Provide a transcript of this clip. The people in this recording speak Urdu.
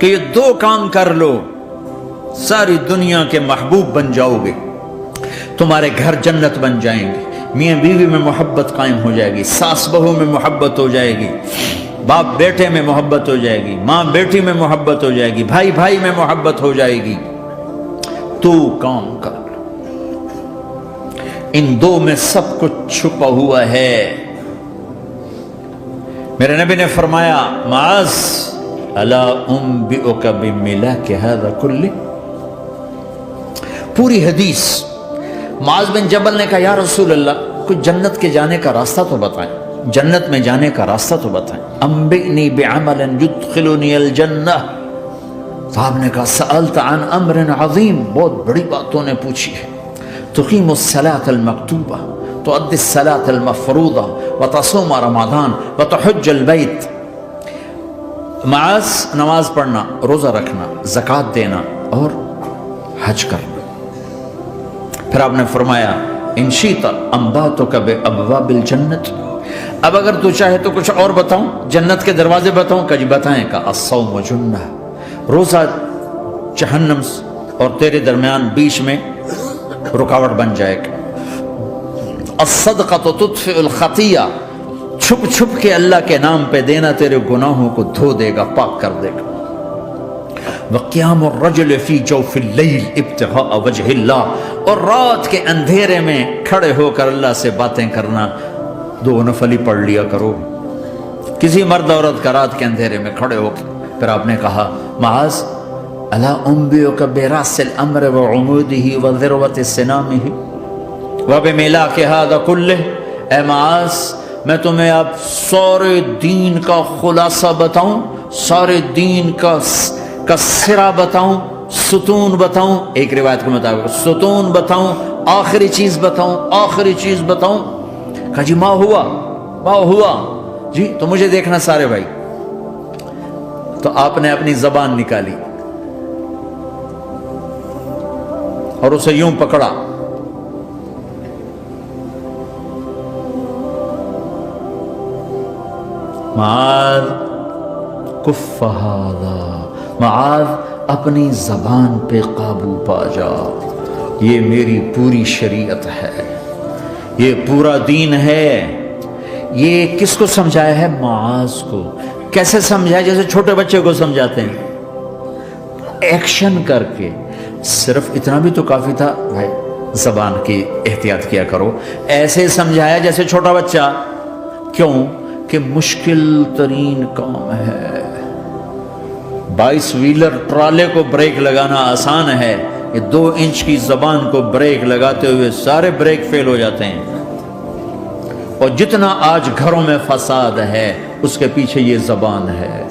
کہ یہ دو کام کر لو ساری دنیا کے محبوب بن جاؤ گے، تمہارے گھر جنت بن جائیں گے، میاں بیوی میں محبت قائم ہو جائے گی، ساس بہو میں محبت ہو جائے گی، باپ بیٹے میں محبت ہو جائے گی، ماں بیٹی میں محبت ہو جائے گی، بھائی بھائی میں محبت ہو جائے گی۔ تو کام کر لو، ان دو میں سب کچھ چھپا ہوا ہے۔ میرے نبی نے فرمایا معاذ الا انبئک بملاک ھذا کلہ، پوری حدیث معاذ بن جبل نے کہا یا رسول اللہ کچھ جنت کے جانے کا راستہ تو بتائیں، جنت میں جانے کا راستہ تو بتائیں۔ انبئنی بعمل یدخلنی الجنہ، صاحب نے کہا سألت عن امر عظیم، بہت بڑی باتوں نے پوچھی ہے۔ تقیم الصلاة المکتوبہ، تؤدی الصلاة المفروضہ، وتصوم رمضان، وتحج البیت۔ معاذ نماز پڑھنا، روزہ رکھنا، زکوٰۃ دینا اور حج کرنا۔ پھر آپ نے فرمایا ان شئت انبأتک بابواب الجنت، اب اگر تو چاہے تو کچھ اور بتاؤں، جنت کے دروازے بتاؤں؟ کہ جی بتائیں۔ کا الصوم جنہ، روزہ جہنم اور تیرے درمیان بیچ میں رکاوٹ بن جائے گا۔ الصدقۃ تطفئ الخطیہ، چھپ چھپ کے اللہ کے نام پہ دینا تیرے گناہوں کو دھو دے گا، پاک کر دے گا۔ وقیام الرجل فی جوف اللیل ابتغاء وجہ اللہ، اور رات کے اندھیرے میں کھڑے ہو کر اللہ سے باتیں کرنا، دو نفل ہی پڑھ لیا کرو، کسی مرد عورت کا رات کے اندھیرے میں کھڑے ہو کے۔ پھر آپ نے کہا معاذ الا انبئک براس الامر وعمودہ وذروۃ سنامہ وبملاک ھذا کلہ، اے معاذ میں تمہیں اب سارے دین کا خلاصہ بتاؤں، سارے دین کا سرا بتاؤں، ستون بتاؤں، ایک روایت کے مطابق ستون بتاؤں، آخری چیز بتاؤں، آخری چیز بتاؤں؟ کہا جی ما ہوا جی، تو مجھے دیکھنا سارے بھائی۔ تو آپ نے اپنی زبان نکالی اور اسے یوں پکڑا، معاذ کف ھذا، معاذ اپنی زبان پہ قابو پا جا، یہ میری پوری شریعت ہے، یہ پورا دین ہے۔ یہ کس کو سمجھایا ہے؟ معاذ کو۔ کیسے سمجھایا؟ جیسے چھوٹے بچے کو سمجھاتے ہیں، ایکشن کر کے۔ صرف اتنا بھی تو کافی تھا بھائی، زبان کی احتیاط کیا کرو۔ ایسے سمجھایا جیسے چھوٹا بچہ۔ کیوں؟ کہ مشکل ترین کام ہے۔ 22 ویلر ٹرالے کو بریک لگانا آسان ہے، یہ 2 انچ کی زبان کو بریک لگاتے ہوئے سارے بریک فیل ہو جاتے ہیں۔ اور جتنا آج گھروں میں فساد ہے اس کے پیچھے یہ زبان ہے۔